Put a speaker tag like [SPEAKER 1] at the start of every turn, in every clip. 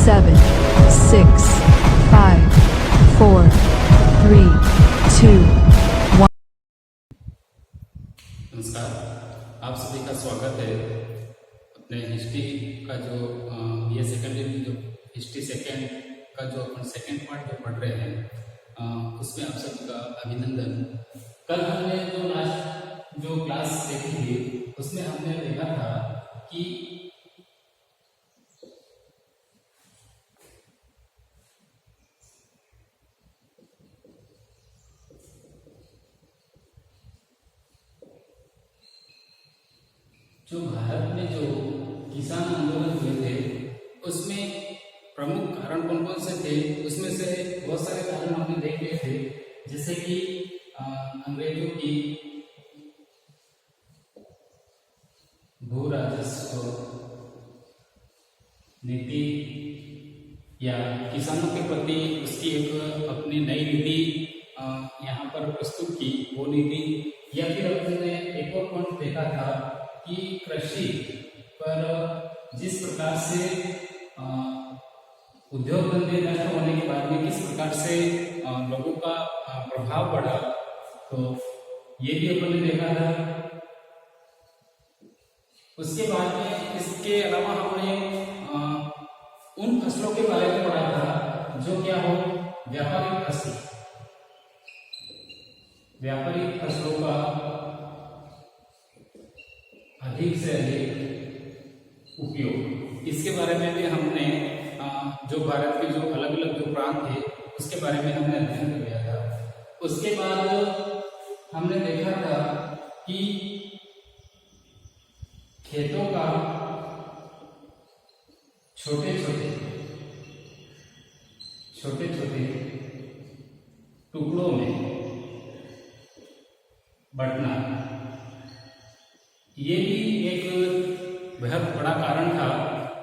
[SPEAKER 1] 7, 6, 5, 4, 3, 2, 1.
[SPEAKER 2] नमस्कार, आप सभी का स्वागत है अपने हिस्ट्री का जो ये सेकेंडरी जो हिस्ट्री सेकेंड का जो अपन सेकेंड पार्ट जो पढ़ रहे हैं उसमें आप सभी का अभिनंदन। कल हमने जो लास्ट जो क्लास देखी थी उसमें हमने देखा था कि जो भारत में जो किसान आंदोलन हुए थे उसमें प्रमुख कारण कौन कौन से थे, उसमें से बहुत सारे कारण हमने देख लिए थे, जैसे कि अंग्रेजों की भू राजस्व नीति या किसानों के प्रति उसकी एक अपनी नई नीति यहाँ पर प्रस्तुत की, वो नीति, या फिर हमने एक और पॉइंट देखा था कि कृषि पर जिस प्रकार से उद्योग धंधे नष्ट होने के बाद में किस प्रकार से लोगों का प्रभाव बढ़ा, तो ये भी अपन ने देखा था। उसके बाद में इसके अलावा हमने उन फसलों के बारे में पढ़ा था जो क्या हो, व्यापारिक फसल, व्यापारिक फसलों का अधिक से अधिक उपयोग, इसके बारे में भी हमने जो भारत के जो अलग अलग जो प्रांत थे उसके बारे में हमने अध्ययन कर लिया था। उसके बाद हमने देखा था कि खेतों का छोटे छोटे टुकड़ों में बंटना, ये भी एक बहुत बड़ा कारण था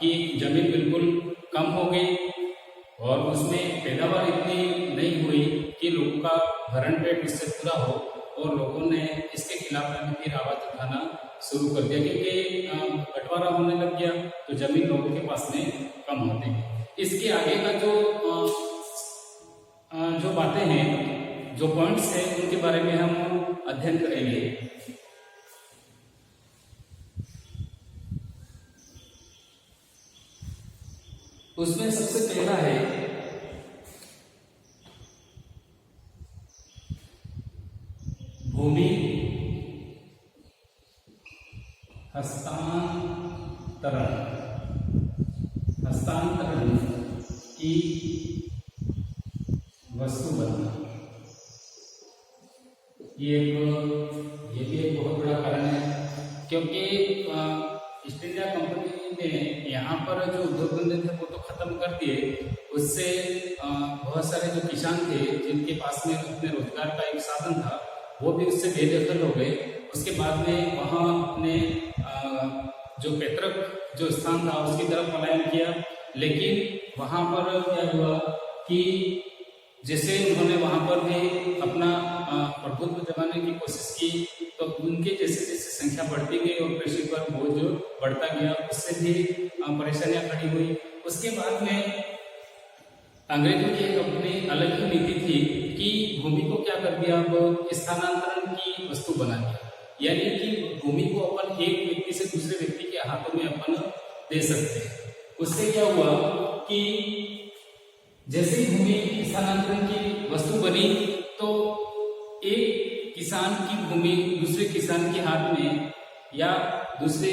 [SPEAKER 2] कि जमीन बिल्कुल कम हो गई और उसमें पैदावार इतनी नहीं हुई कि लोगों का भरण पेट उससे पूरा हो, और लोगों ने इसके खिलाफ फिर आवाज उठाना शुरू कर दिया, क्योंकि बंटवारा होने लग गया तो जमीन लोगों के पास में कम होती गई। इसके आगे का जो बातें हैं, जो पॉइंट्स हैं, उनके बारे में हम अध्ययन करेंगे। उसमें सबसे पहला है भूमि हस्तांतरण की वस्तु बनना। ये भी एक बहुत बड़ा कारण है, क्योंकि ईस्ट इंडिया कंपनी ने यहाँ पर जो उद्योग धंधे थे वो तो खत्म कर दिए, उससे बहुत सारे जो किसान थे जिनके पास में अपने रोजगार का एक साधन था वो भी उससे बेदखल हो गए। उसके बाद में वहाँ अपने जो पैतृक जो स्थान था उसकी तरफ पलायन किया, लेकिन वहाँ पर क्या हुआ कि जैसे उन्होंने वहाँ पर भी अपना प्रभुत्व जमाने की कोशिश की, तो उनके जैसे जैसे संख्या बढ़ती गई और कृषि पर बोझ बढ़ता गया, उससे भी परेशानियां खड़ी हुई। उसके बाद में अंग्रेजों की एक अपनी अलग ही नीति थी कि भूमि को क्या कर दिया, अब स्थानांतरण की वस्तु बना दिया, यानी कि भूमि को अपन एक व्यक्ति से दूसरे व्यक्ति के हाथों में अपन दे सकते हैं। उससे क्या हुआ कि जैसे ही भूमि स्थानांतरण की वस्तु बनी तो एक किसान की भूमि दूसरे किसान के हाथ में या दूसरे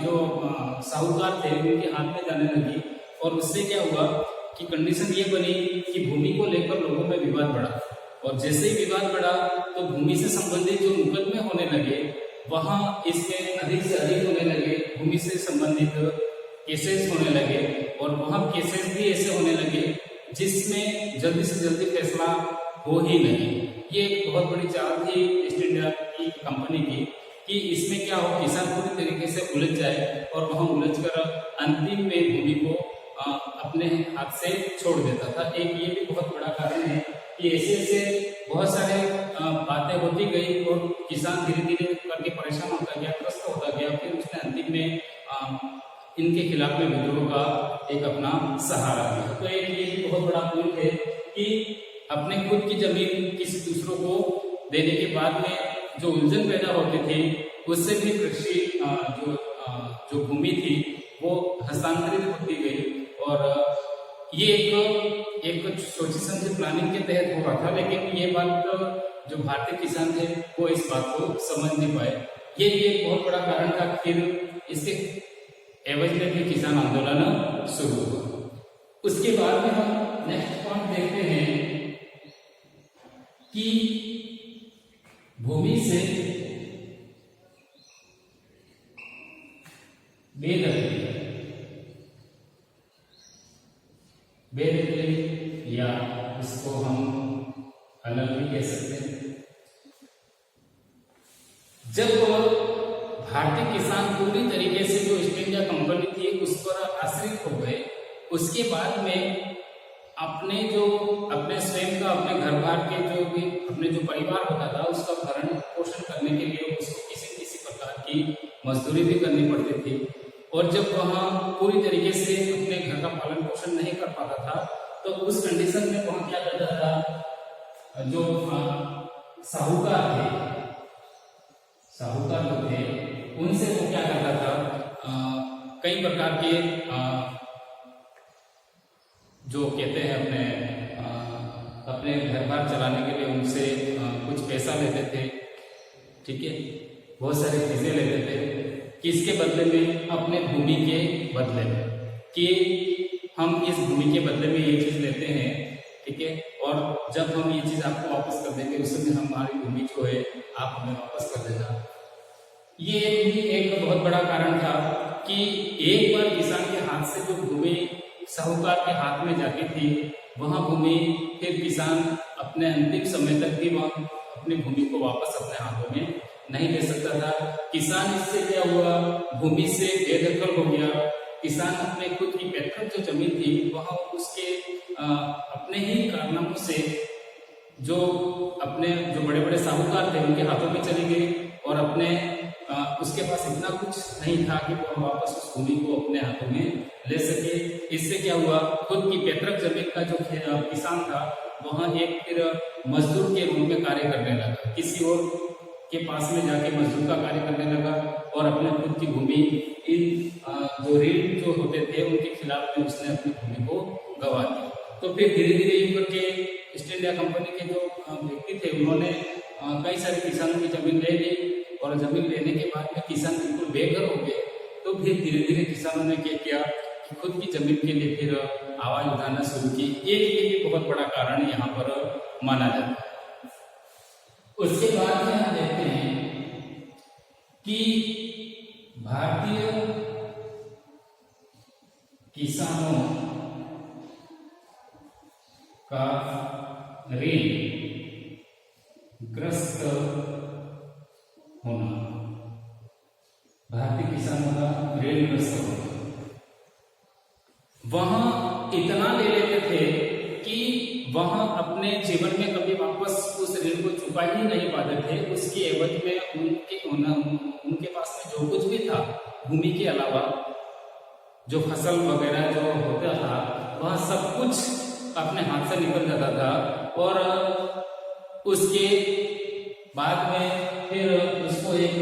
[SPEAKER 2] जो साहूकार थे उनके हाथ में जाने लगी, और उससे क्या हुआ कि कंडीशन ये बनी कि भूमि को लेकर लोगों में विवाद बढ़ा, और जैसे ही विवाद बढ़ा तो भूमि से संबंधित जो मुकदमे होने लगे वहां इसमें अधिक से अधिक होने लगे, भूमि से संबंधित केसेस होने लगे, और वहां केसेस भी ऐसे होने लगे जिसमें जल्दी से जल्दी फैसला हो ही नहीं। ये एक बहुत बड़ी चाल थी ईस्ट इंडिया की कंपनी की कि इसमें क्या हो, किसान पूरी तरीके से उलझ जाए और वहां उलझकर अंतिम में भूमि को अपने हाथ से छोड़ देता था। एक ये भी बहुत बड़ा कारण है कि ऐसे ऐसे बहुत सारे बातें होती गई और किसान धीरे धीरे करके परेशान होता गया, त्रस्त होता गया, फिर उसने अंतिम में इनके खिलाफ में विद्रोह का एक अपना सहारा दिया। तो एक ये भी बहुत बड़ा पॉइंट है कि अपने खुद की जमीन किसी दूसरों को देने के बाद में जो उलझन पैदा होती थी उससे भी कृषि जो भूमि थी वो हस्तांतरित होती गई। और ये एक सोची समझी प्लानिंग के तहत हो रहा था, लेकिन ये बात जो भारतीय किसान थे वो इस बात को समझ नहीं पाए। ये भी एक बहुत बड़ा कारण था। फिर इसके एवज में भी किसान आंदोलन शुरू हुआ। उसके बाद में हम नेक्स्ट पॉइंट देखते हैं कि भूमि से बेदखली या इसको हम अलग भी कह सकते हैं। जब भारतीय किसान पूरी तरीके से जो ईस्ट इंडिया कंपनी थी उस पर आश्रित हो गए, उसके बाद में अपने स्वयं का अपने घर बार के जो भी अपने जो परिवार होता था उसका भरण पोषण करने के लिए उसको किसी प्रकार की मजदूरी भी करनी पड़ती थी। और जब वहाँ पूरी तरीके से अपने घर का पालन पोषण नहीं कर पाता था तो उस कंडीशन में वहाँ क्या करता था, जो साहूकार जो थे उनसे वो क्या करता था, कई प्रकार के जो कहते हैं अपने घर बार चलाने के लिए उनसे कुछ पैसा लेते थे, ठीक है, बहुत सारी चीजें लेते थे। किसके बदले में? अपने भूमि के बदले में, कि हम इस भूमि के बदले में ये चीज लेते हैं, ठीक है, और जब हम ये चीज आपको वापस कर देंगे उस समय हमारी भूमि जो है आप हमें वापस कर देना। ये भी एक बहुत बड़ा कारण था कि एक बार किसान के हाथ से जो भूमि साहूकार के हाथ में जाती थी वहां भूमि फिर किसान अपने अंतिम समय तक भी वहां अपनी भूमि को वापस अपने हाथों में नहीं ले सकता था। किसान इससे क्या हुआ, भूमि से बेदखल हो गया। किसान अपने खुद की पैतृक जो जमीन थी वहां उसके अपने ही कारनामों से जो बड़े बड़े साहूकार थे उनके हाथों में चली गई और अपने उसके पास इतना कुछ नहीं था कि वो वापस उस भूमि को अपने हाथों में ले सके। इससे क्या हुआ, खुद की पैतृक जमीन का जो किसान था वहां एक फिर मजदूर के रूप में कार्य करने लगा, किसी और के पास में जाके मजदूर का कार्य करने लगा और अपने खुद की भूमि इन जो ऋण जो होते थे उनके खिलाफ में उसने अपनी भूमि को गंवा दी। तो फिर धीरे धीरे यूं करके ईस्ट इंडिया कंपनी के जो व्यक्ति थे उन्होंने कई सारे किसानों की जमीन ले ली और जमीन लेने के बाद में किसान बिल्कुल बेघर हो गए। तो फिर धीरे धीरे किसानों ने क्या किया कि खुद की जमीन के लिए फिर आवाज उठाना शुरू की। ये भी बहुत बड़ा कारण यहाँ पर माना जाता है। उसके बाद में हम देखते हैं कि भारतीय किसानों का ऋण ग्रस्त होना, भारतीय किसानों का ऋण ग्रस्त होना, वहां इतना ले लेते थे कि वहां अपने जीवन में कभी वापस उस ऋण को चुका ही नहीं पाते थे। उसके एवज में उनके पास में जो कुछ भी था भूमि के अलावा जो फसल वगैरह जो होता था वह सब कुछ अपने हाथ से निकल जाता था और उसके बाद में फिर उसको एक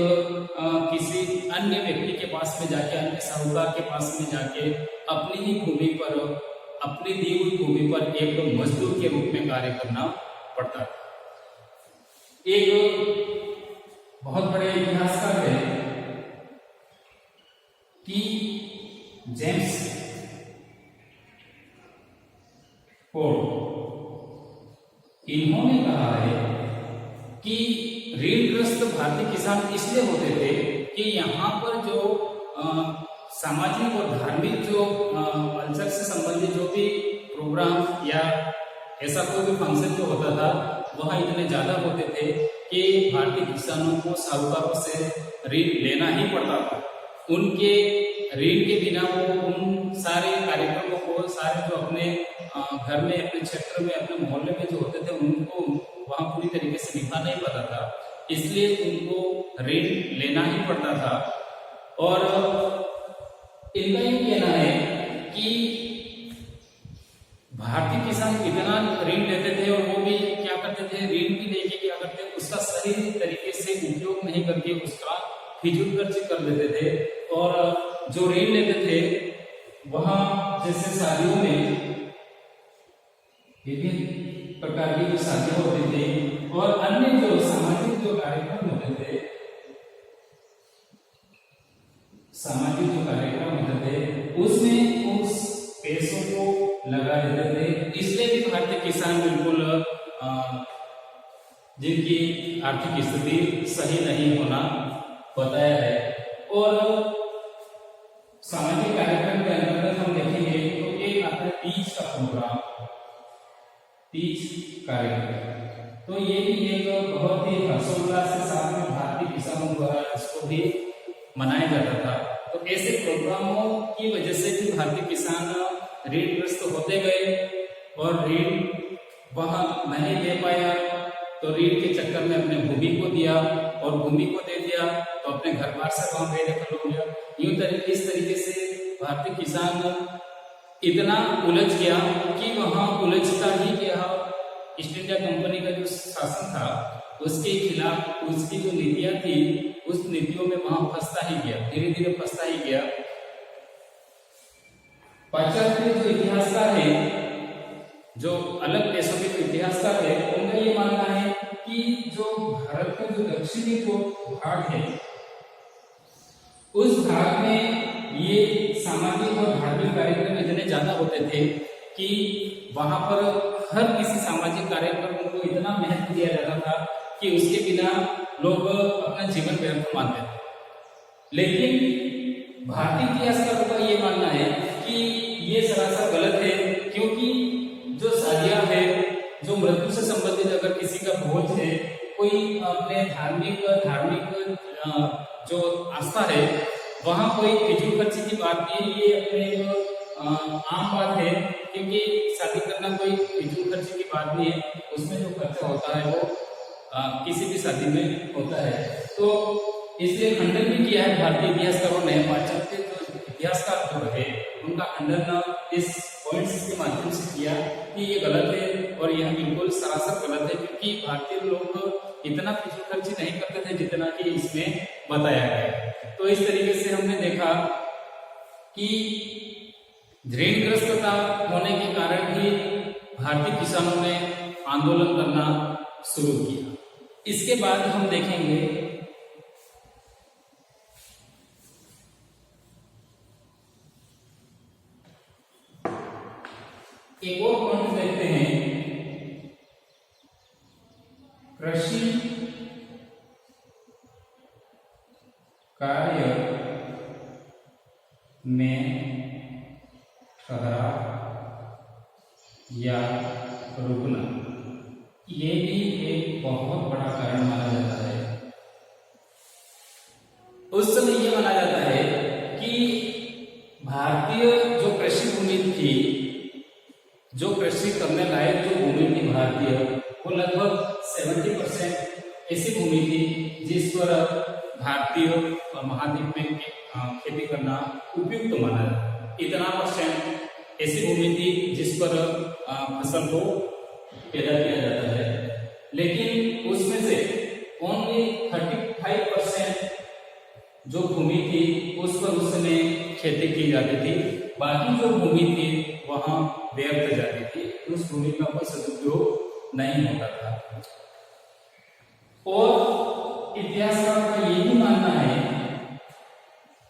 [SPEAKER 2] किसी अन्य व्यक्ति के पास में जाके, अन्य साहूकार के पास में जाके अपनी ही भूमि पर, अपनी दी हुई भूमि पर एक मजदूर के रूप में कार्य करना पड़ता था। एक बहुत बड़े इतिहासकार है कि जेम्स फोर्ड, इन्होंने कहा है कि ऋणग्रस्त भारतीय किसान इसलिए होते थे कि यहाँ पर जो सामाजिक और धार्मिक जो कल्चर से संबंधित जो भी प्रोग्राम या ऐसा कोई भी फंक्शन जो होता था वह इतने ज्यादा होते थे कि भारतीय किसानों को साहूकारों से ऋण लेना ही पड़ता था। उनके ऋण के बिना वो उन सारे कार्यक्रमों को, सारे जो अपने घर में, अपने क्षेत्र में, अपने मोहल्ले में जो होते थे उनको वहां पूरी तरीके से निभा नहीं पाता था, इसलिए उनको ऋण लेना ही पड़ता था। और इनका ये कहना है कि भारतीय किसान इतना ऋण लेते थे और वो भी क्या करते थे, ऋण भी लेके क्या करते थे, उसका सही तरीके से उपयोग नहीं करके उसका फिजूल खर्ची कर देते थे। और जो ऋण लेते थे वहां जैसे शादियों में विभिन्न प्रकार की जो शादियां होती थी और अन्य जो सामाजिक जो कार्यक्रम होते थे, उसमें उस पैसों को लगा देते थे। इसलिए भी भारतीय किसान बिल्कुल जिनकी आर्थिक स्थिति सही नहीं होना बताया है। और सामाजिक कार्यक्रम के अंतर्गत हम देखेंगे तो एक आता है तीज का प्रोग्राम, तीज कार्यक्रम। तो ये भी एक बहुत ही हर्षोल्लास के साथ में भारतीय किसानों द्वारा इसको भी मनाया जाता था। तो ऐसे प्रोग्रामों की वजह से भी भारतीय किसान ऋणग्रस्त होते गए और ऋण वहां नहीं दे पाया तो ऋण के चक्कर में अपने भूमि को दिया और भूमि को दे दिया तो अपने घर बार से गांव बेदखल हो गया। इस तरीके से भारतीय किसान इतना उलझ गया कि वहां उलझता ही गया। ईस्ट इंडिया कंपनी का जो शासन था उसके खिलाफ उसकी जो नीतियां थी उस नीतियों में वहां फंसता ही गया, धीरे धीरे फंसता ही गया। पाश्चात्य जो इतिहासकार है, जो अलग देशों के जो इतिहासकार है, उनका ये मानना है कि जो भारत का जो दक्षिणी जो भाग है उस भाग में ये सामाजिक और धार्मिक कार्यक्रम इतने ज्यादा होते थे कि वहां पर हर किसी सामाजिक कार्यक्रम को इतना महत्व दिया जाता था कि उसके बिना लोग अपना जीवन व्यर्थ मानते थे। लेकिन भारतीय इतिहासकारों का ये मानना है कि ये सरासर गलत है, क्योंकि जो शादियां है, जो मृत्यु से संबंधित अगर किसी का भोज है, कोई अपने धार्मिक जो आस्था है, वहां कोई फिजूल खर्ची की बात नहीं, ये अपने आम बात है, क्योंकि शादी करना कोई फिजूल खर्ची की बात नहीं है। उसमें जो खर्चा होता है वो किसी भी शादी में होता है। तो इसलिए खंडन भी किया है भारतीय इतिहासकारों ने। पाश्चात्य जो इतिहासकार जो रहे उनका खंडन इस पॉइंट्स के माध्यम से किया कि ये गलत है और यह बिल्कुल सरासर गलत है, क्योंकि भारतीय लोग इतना फिजूल खर्ची नहीं करते थे जितना कि इसमें बताया गया है। तो इस तरीके से हमने देखा कि ऋणग्रस्तता होने के कारण ही भारतीय किसानों ने आंदोलन करना शुरू किया। इसके बाद हम देखेंगे एक और पॉइंट देखते हैं, कृषि कार्य में ठहराव या रुकना, ये भी एक बहुत बड़ा कारण माना जाता है। उस समय ये माना जाता है कि भारतीय जो कृषि भूमि थी, जो कृषि करने लायक जो भूमि थी भारतीय, वो लगभग 70% ऐसी भूमि थी जिस पर भारतीय महाद्वीप में खेती करना उपयुक्त माना जाता। इतना % ऐसी भूमि थी जिस पर फसल को पैदा किया जाता है, लेकिन उसमें से ओनली 35% जो भूमि थी उस पर उस समय खेती की जाती थी। बाकी जो भूमि थी वहां व्यर्थ जाती थी, उस भूमि का कोई सदुपयोग नहीं होता था। और इतिहासकारों का ये भी मानना है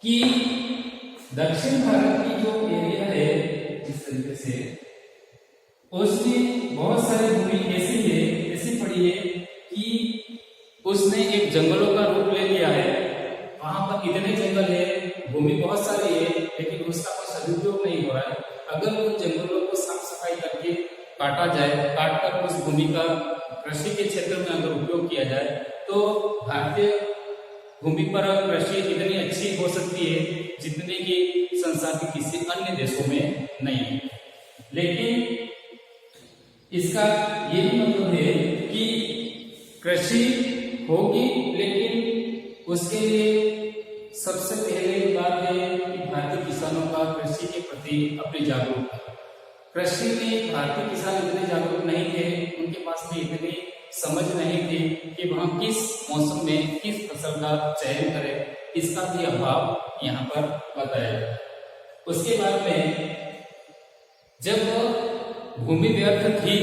[SPEAKER 2] कि दक्षिण भारत की जो एरिया है जिस तरीके से, उसमें बहुत सारी भूमि ऐसी पड़ी है कि उसने एक जंगलों का रूप ले लिया है। वहां पर इतने जंगल है, भूमि बहुत सारी है, लेकिन उसका कोई सदुपयोग नहीं हो रहा है। अगर उन जंगलों को साफ सफाई करके काटा जाए, काटकर उस भूमि का कृषि के क्षेत्र में अगर उपयोग किया जाए तो भारतीय भूमि पर कृषि इतनी अच्छी हो सकती है जितने की संसार के किसी अन्य देशों में नहीं है। लेकिन इसका ये भी मतलब है कि कृषि होगी, लेकिन उसके लिए सबसे पहले बात है कि भारतीय किसानों का कृषि के प्रति अपनी जागरूकता। कृषि में भारतीय किसान इतने जागरूक नहीं थे, उनके पास में इतनी समझ नहीं थी कि वह किस मौसम में किस फसल का चयन करें, इसका भी अभाव यहाँ पर बताया। उसके बाद में जब भूमि व्यर्थ थी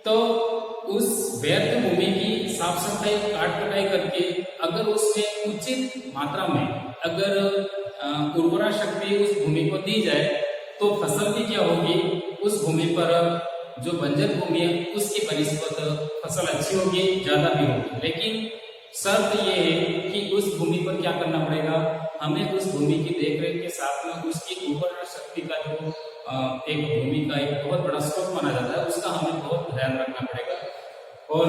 [SPEAKER 2] तो उस व्यर्थ भूमि की साफ सफाई काट कटाई करके अगर उसमें उचित मात्रा में अगर उर्वरा शक्ति उस भूमि को दी जाए तो फसल भी क्या होगी, उस भूमि पर जो बंजर भूमि है उसकी बनिस्बत फसल अच्छी होगी, ज्यादा भी होगी। लेकिन शर्त ये है कि उस भूमि पर क्या करना पड़ेगा, हमें उस भूमि की देखरेख के साथ में उसकी उर्वरा शक्ति का जो एक भूमि का एक बहुत बड़ा स्रोत माना जाता है, उसका हमें बहुत ध्यान रखना पड़ेगा। और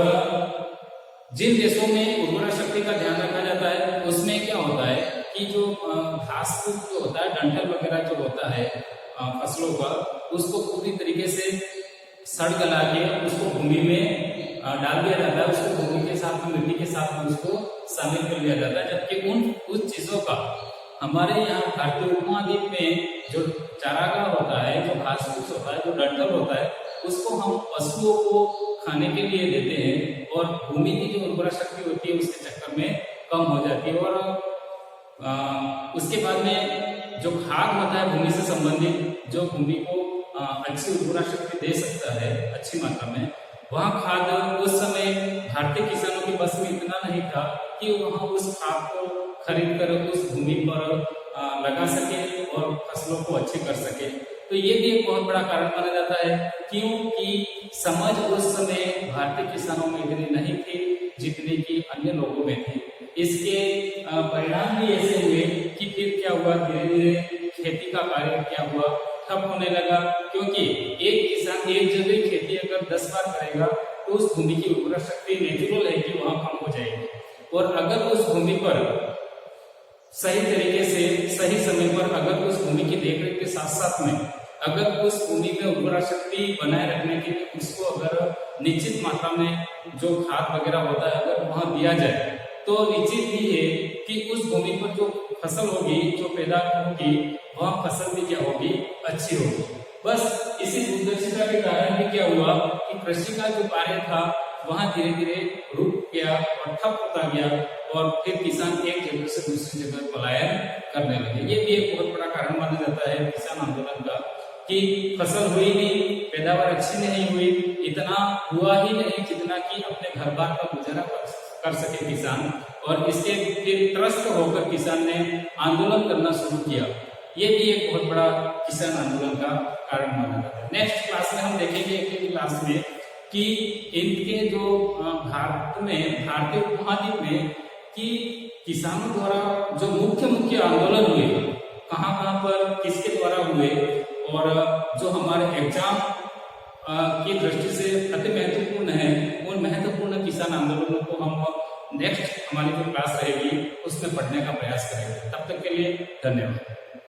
[SPEAKER 2] जिन देशों में उर्वरा शक्ति का ध्यान रखा जाता है उसमें क्या होता है कि जो घास फूस जो होता है, डंठल वगैरह जो होता है फसलों का, उसको पूरी तरीके से सड़ गला के उसको भूमि में डाल दिया जाता है, उसको भूमि के साथ में मिट्टी के साथ में उसको शामिल कर लिया जाता है। जबकि उस चीजों का हमारे यहाँ भारतीय उपमहाद्वीप में जो चारागाह होता है, जो घास फूस होता है, जो डंठल होता है, उसको हम पशुओं को खाने के लिए देते हैं और भूमि की जो उर्वरा शक्ति होती है उसके चक्कर में कम हो जाती है। और उसके बाद में जो खाद होता है भूमि से संबंधित, जो भूमि को अच्छी उर्वरा शक्ति दे सकता है अच्छी मात्रा में, वह खाद उस समय भारतीय किसानों के बस में इतना नहीं था कि वह उस खाद को खरीद कर उस भूमि पर लगा सके और फसलों को अच्छी कर सके। तो ये भी एक बहुत बड़ा कारण माना जाता है, क्योंकि समझ उस समय भारतीय किसानों में इतनी नहीं थी जितनी कि अन्य लोगों में थी। इसके परिणाम भी ऐसे हुए कि फिर क्या हुआ, धीरे धीरे खेती का कार्य क्या हुआ, ठप होने लगा। क्योंकि एक किसान एक जगह खेती अगर 10 बार करेगा तो उस भूमि की उर्वरा शक्ति नेचुरल है कि वहां कम हो जाएगी। और अगर उस भूमि पर सही तरीके से सही समय पर अगर उस भूमि की देखरेख के साथ साथ में अगर उस भूमि में उर्वरा शक्ति बनाए रखने के लिए उसको अगर निश्चित मात्रा में जो खाद वगैरह होता है अगर वहां दिया जाए तो निश्चित ही है कि उस भूमि पर जो फसल होगी, जो पैदा होगी, वह फसल भी क्या होगी, अच्छी होगी। बस इसी दूरदर्शिता के कारण भी क्या हुआ कि कृषि का जो कार्य था वहां धीरे धीरे रुक गया और ठप होता गया और फिर किसान एक जगह से दूसरी जगह पलायन करने लगे। ये भी एक बहुत बड़ा कारण माना जाता है किसान आंदोलन का कि फसल हुई नहीं, पैदावार अच्छी नहीं हुई, इतना हुआ ही नहीं जितना कि अपने घर बार का गुजारा कर सके किसान। और इसके फिर त्रस्त होकर किसान ने आंदोलन करना शुरू किया। ये भी एक बहुत बड़ा किसान आंदोलन का कारण माना जाता है। नेक्स्ट क्लास में हम देखेंगे अगली क्लास में कि इनके जो भारतीय उपमहाद्वीप में कि किसानों द्वारा जो मुख्य आंदोलन हुए, कहाँ पर किसके द्वारा हुए, और जो हमारे एग्जाम की दृष्टि से अति महत्वपूर्ण है, उन महत्वपूर्ण किसान आंदोलनों को हम नेक्स्ट हमारी जो क्लास रहेगी उसमें पढ़ने का प्रयास करेंगे। तब तक के लिए धन्यवाद।